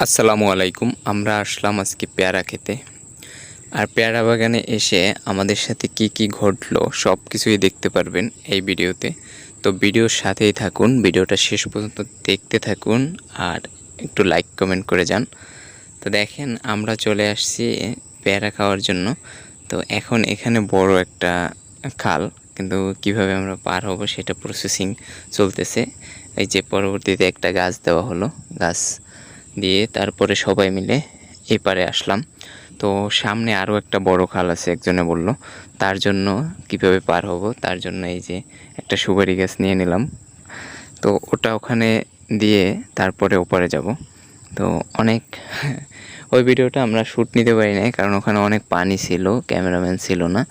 আসসালামু আলাইকুম। আমরা আসলাম আজকে পেয়ারা খেতে। আর পেয়ারা বাগানে এসে আমাদের সাথে কি ঘটলো সব কিছুই দেখতে পারবেন এই ভিডিওতে। তো ভিডিওর সাথেই থাকুন, ভিডিওটা শেষ পর্যন্ত দেখতে থাকুন আর একটু লাইক কমেন্ট করে যান। তো দেখেন আমরা চলে আসছি পেয়ারা খাওয়ার জন্য। তো এখন এখানে বড় একটা খাল, কিন্তু কিভাবে আমরা পার হব সেটা প্রসেসিং চলতেছে। এই যে পরবর্তীতে একটা গাছ দেওয়া হলো, গাছ দিয়ে তারপরে সবাই মিলে এই পারে আসলাম। তো সামনে আরও একটা বড় খাল আছে, একজনে বলল, তার জন্য কিভাবে পার হব তার জন্য এই যে একটা সুপারি গাছ নিয়ে নিলাম। তো ওটা ওখানে দিয়ে তারপরে ওপারে যাব। তো অনেক ওই ভিডিওটা আমরা শ্যুট নিতে পারি নাই, কারণ ওখানে অনেক পানি ছিল, ক্যামেরাম্যান ছিল না।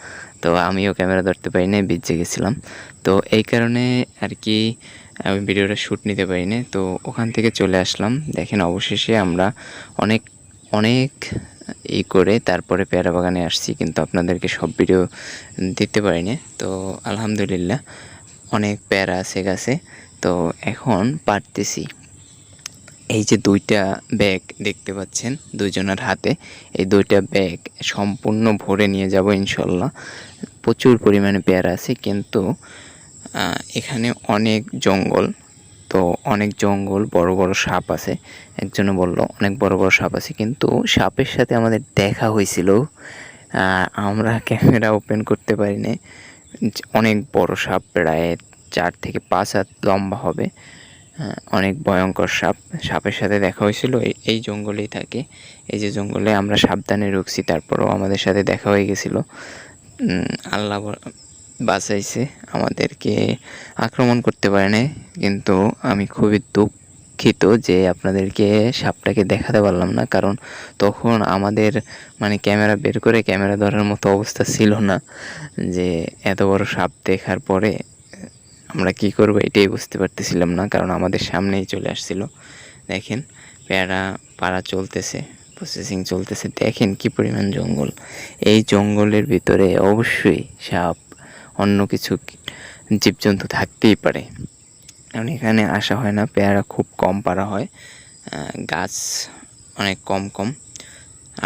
তো আমিও ক্যামেরা ধরতে পারি নাই, ভিজে গেছিলাম। তো এই কারণে আর কি আমি ভিডিওটা শ্যুট নিতে পারি না। তো ওখান থেকে চলে আসলাম। দেখেন অবশেষে আমরা অনেক অনেক করে তারপরে পেয়ারা বাগানে আসছি, কিন্তু আপনাদেরকে সব ভিডিও দিতে পারি না। তো আলহামদুলিল্লাহ অনেক পেয়ারা আছে গাছে। তো এখন পারতেছি। এই যে দুইটা ব্যাগ দেখতে পাচ্ছেন দুইজনের হাতে, এই দুইটা ব্যাগ সম্পূর্ণ ভরে নিয়ে যাব ইনশাল্লাহ। প্রচুর পরিমাণে পেয়ারা আছে, কিন্তু এখানে অনেক জঙ্গল। তো অনেক জঙ্গল, বড় বড় সাপ আছে। একজনে বলল অনেক বড় বড় সাপ আছে, কিন্তু সাপের সাথে আমাদের দেখা হয়েছিল। আমরা ক্যামেরা ওপেন করতে পারি না। অনেক বড় সাপ, প্রায় 4 থেকে 5 হাত লম্বা হবে। অনেক ভয়ঙ্কর সাপ। সাপের সাথে দেখা হয়েছিল, এই জঙ্গলেই থাকে। এই যে জঙ্গলে আমরা সাবধানে ঢুকছি, তারপরেও আমাদের সাথে দেখা হয়ে গেছিলো। আল্লাহ বাঁচাইছে, আমাদেরকে আক্রমণ করতে পারে নাই। কিন্তু আমি খুবই দুঃখিত যে আপনাদেরকে সাপটাকে দেখাতে পারলাম না, কারণ তখন আমাদের মানে ক্যামেরা বের করে ক্যামেরা ধরার মতো অবস্থা ছিল না। যে এত বড় সাপ দেখার পরে আমরা কি করব এটাই বুঝতে পারতেছিলাম না, কারণ আমাদের সামনেই চলে আসছিল। দেখেন পেয়ারা পাড়া চলতেছে, প্রসেসিং চলতেছে। দেখেন কি পরিমাণ জঙ্গল। এই জঙ্গলের ভিতরে অবশ্যই সাপ, অন্য কিছু জীবজন্তু থাকতেই পারে, কারণ এখানে আসা হয় না। পেয়ারা খুব কম পাড়া হয়, গাছ অনেক কম কম,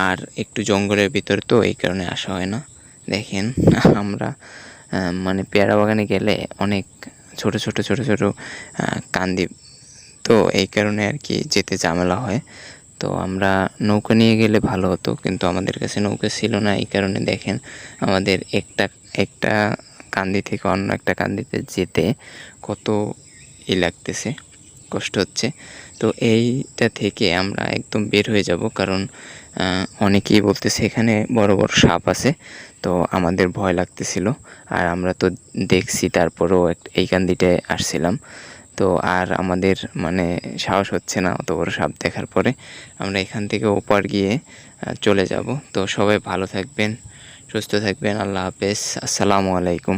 আর একটু জঙ্গলের ভিতরে, তো এই কারণে আসা হয় না। দেখেন আমরা মানে পেয়ারা বাগানে গেলে অনেক ছোট ছোট কান্দি, তো এই কারণে আর কি যেতে ঝামেলা হয়। তো আমরা নৌকা নিয়ে গেলে ভালো হতো, কিন্তু আমাদের কাছে নৌকা ছিল না। এই কারণে দেখেন আমাদের একটা কান্দি থেকে অন্য একটা কান্দিতে যেতে কত লাগতেছে, কষ্ট হচ্ছে। তো এইটা থেকে আমরা একদম বের হয়ে যাব, কারণ অনেকেই বলতেছে এখানে বড় বড় সাপ আছে। তো আমাদের ভয় লাগতেছিল, আর আমরা তো দেখছি, তারপরেও এই কান্দিটায় আসছিলাম। তো আর আমাদের মানে সাহস হচ্ছে না অত বড় সাপ দেখার পরে। আমরা এখান থেকে ওপার গিয়ে চলে যাব। তো সবাই ভালো থাকবেন, সুস্থ থাকবেন। আল্লাহ হাফেজ, আসসালামু আলাইকুম।